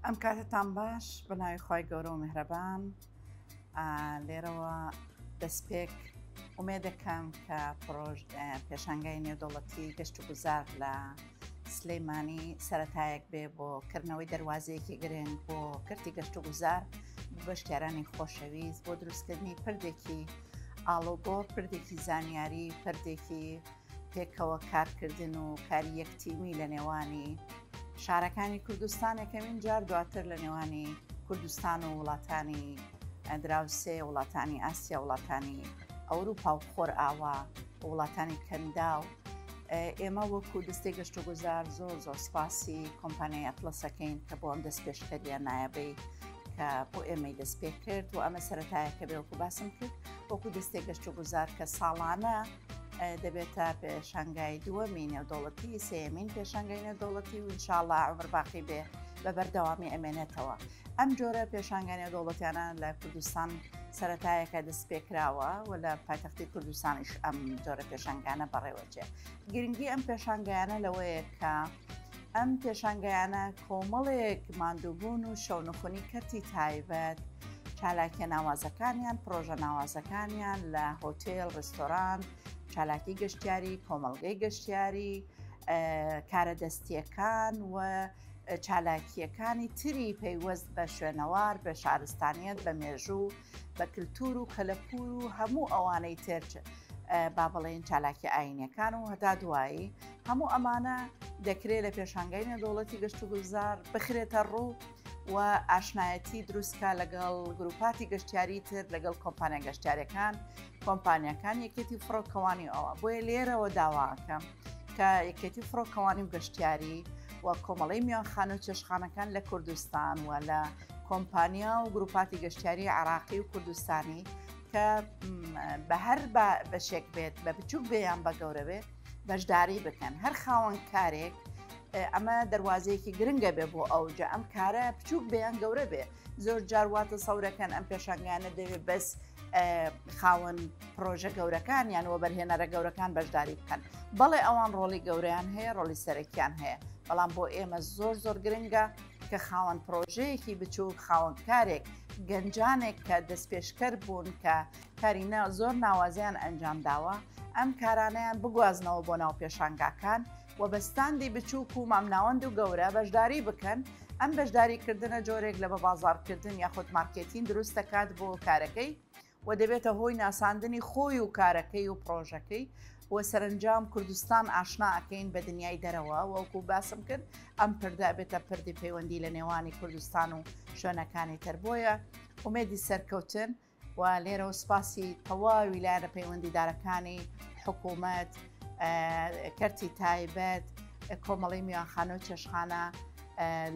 ئەم کاتتان باش بەناوی خی گەورە و میهرەبان لێرەوە دەستپێک ومێ دەکەم کە پێشانگای نێودەوڵەتی گەشت و گوزار لە سلەیمانی سەرەتایەک بێ بۆ کردنەوەی دەواازەیەکی گرنگ بۆ کردی گەشت و گوزار بەشتیارانی خۆشەویست بۆ دروستکردنی پردێکی ئاڵۆگۆ پردێکی زانیاری پردێکی پێکەوە کارکردن و کاری یەکتیمی لە نێوانی شارەکانی کوردستان یەکەمین جار دواتر لە نێوانی کوردستان و وڵاتانی دراوسێ وڵاتانی ئاسیا وڵاتانی ئەوروپا و خۆر ئاوا وڵاتانی کەندا و ئێمە وەکو دەستەی گەشت و گوزار زۆر سپاسی کۆمپانیای ئەتلەسەکەین کە بۆ ئەم دەست پێشکەریە نایەبەی کە بۆ ئێمەی دەست پێ کرد و ئەمە سەرەتایەکە بێ وەکو باسم کرد وەکو دەستەی گەشت و گوزار کە ساڵانە دەبێتە پێشانگای دووەمی نێودەوڵەتی سێمین پێشانگای نێودەوڵەتی و ئینشاءڵڵا عومر باقی بێ بە بەردەوامی ئەمێنێتەوە. ئەم جۆرە پێشانگای نێودەوڵەتیانە لە کوردستان سەرەتایەکە دەست پێکراوە و لە پایتەختی کوردستانیش ئەم جۆرە پێشانگانە بەڕێوەچێ. گرنگی ئەم پێشانگایانە لەوەیە کە ئەم پێشانگایانە کۆمەڵێک ماندووبوون و شەونخۆنی کەرتی تایبەت چالاکیە ناوازەکانیان پرۆژە ناوازەکانیان لە هۆتێل ڕێستۆران چالاکی گەشتیاری کۆمەڵگەی گەشتیاری کارە دەستیەکان و چالاکیەکانی تری پەیوەست بە شوێنەوار بە شارستانیت بە مێژوو بە کللتور و کەلەپور و هەموو ئەوانەی ترچ با بڵێن چالاکی ئاینەکان و هەتا دوایی هەموو ئەمانە دەکرێت لە پێشانگای نێودەوڵەتی گەشت و گوزار بخرێتە ڕوو و ئاشنایەتی دروستکە لەگەڵ گروپاتی گەشتیاری تر لەگەڵ کۆمپانیا گەشتیارەکان کۆمپانیەکان یەکێتی فڕۆکەوانی ئەوە بۆیە لێرەوە داواکەم کە یەکێتی فڕۆکەوانی و گەشتیاری و کۆمەڵی میوانخانە و چێشخانەکان لە کوردستان و لە کۆمپانیا و گروپاتی گەشتیاری عراقی و کوردستانی کە بە هەر بەشێک بێت بە بچووک بێیان بە گەورە بێت بەشداری بکەن هەر خاوەن کارێک ئەمە دەواازەیەکی گرنگە بێ بۆ ئەوجا ئەم کارە بچووک بێیان گەورە بێ زۆر جارواتە سەورەکەن ئەم پێشانگانە دەوێت بەس خاوەن پرۆژە گەورەکان یانەوە بەرهێنەرە گەورەکان بەشداری بکەن بەڵێ ئەوان ڕۆلی گەورەیان هەیە ڕۆلی سەرەکیان هەیە بەڵام بۆ ئێمە زۆر گرنگە کە خاوەن پرۆژەیەکی بچووک خاوەن کارێک گەنجانێک کە دەستپێشکەر بوون کە کارینە زۆر ناوازیان ئەنجام داوە ئەم کارانەیان بگوازنەوە بۆ ناو پێشانگاکان و بەستاندی بچووک و مامناوەند و گەورە بەشداری بکەن ئەم بەشداریکردنە جۆرێک لە بە بازارکردن یاخود مارکێتین دروست دەکات بۆ کارەکەی و دەبێتە هۆی ناساندنی خۆی و کارەکەی و پرۆژەکەی و سەرنجام کوردستان ئاشنا ئەکەین بە دنیای دەرەوە وەکو باسم کرد ئەم پردا بێتە پردی پەیوەندی لە نێوانی کوردستان و شوێنەکانی تر بۆیە ئومێدی سەرکەوتن و لێرە و سپاسی تەواوی لایەنە پەیوەندیدارەکانی حکوومەت کەرتی تایبەت کۆمەڵی میوانخانە و چێشخانە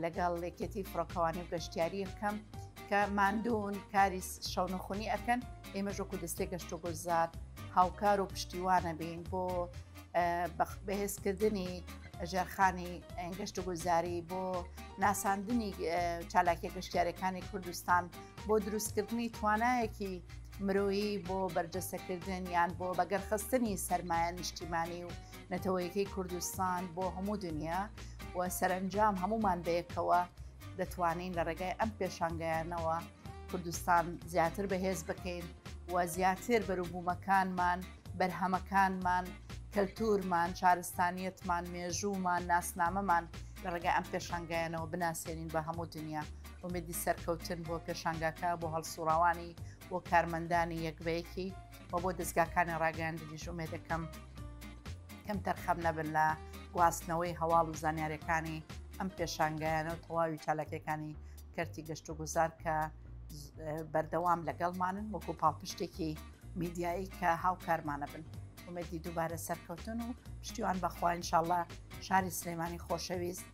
لەگەڵ لێکێتی فڕۆکەوانی و گەشتیاری یەکەم کە ماندوون کاری شەونەخۆنی ئەکەن ئێمە ژۆکو دەستەی گەشت و گوزار هاوکار و پشتیوانە بین بۆ بەهێزکردنی ژێرخانی گەشت و گوزاری بۆ ناساندنی چالاکیە گەشتیارەکانی کوردستان بۆ دروستکردنی توانایەکی مرۆیی بۆ بەرجەستەکردن یان بۆ بەگەرخستنی سەرمایە نیشتیمانی و نەتەوەیەکەی کوردستان بۆ هەموو دنیا و سەرنجام هەمومان بەیەکەوە دەتوانین لە ڕێگای ئەم پێشانگایانەوە کوردستان زیاتر بەهێز بکەین و زیاتر بەروبوومەکانمان بەرهەمەکانمان کەلتورمان شارستانیەتمان مێژوومان ناسنامەمان لە ڕێگای ئەم پێشانگایانەوە بناسیێنین بە هەموو دنیا ومێدی سەرکەوتن بۆ پێشانگاکە بۆ هەڵسوڕاوانی بۆ کارمەندانی یەکبەیەکی و بۆ دەستگاکانی ڕاگەاندنیش ومێدەکەم کەم تەرخەم نەبن لە گواستنەوەی هەواڵ و زانیاریەکانی ئەم پێشانگایانە و تەواوی چالاکیەکانی کەرتی گەشت و گوزار کە بەردەوام لەگەڵمانن وەکو پاڵپشتێکی میدیایی کە هاوکارمانە بن ومێدی دووبارە سەرکەوتن و پشتیوان بەخوا ئینشاءڵڵا شاری سلەیمانی خۆشەویست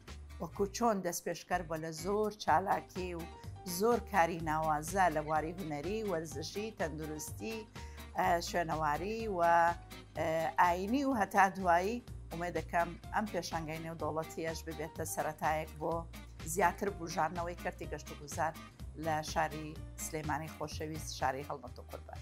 وەکو چۆن دەست پێشکەر بۆ لە زۆر چالاکی و زۆر کاری ناوازە لە بواری هونەری وەرزشی تەندروستی شوێنەواری و ئاینی و هەتا دوایی ومێدەکەم ئەم پێشانگای نێودەوڵەتیەش ببێتە سەرەتایەک بۆ زیاتر بژارنەوەی کەرتی گەشت و گوزار لە شاری سلەیمانی خۆشەویست شاری هەڵمەت و قوربان.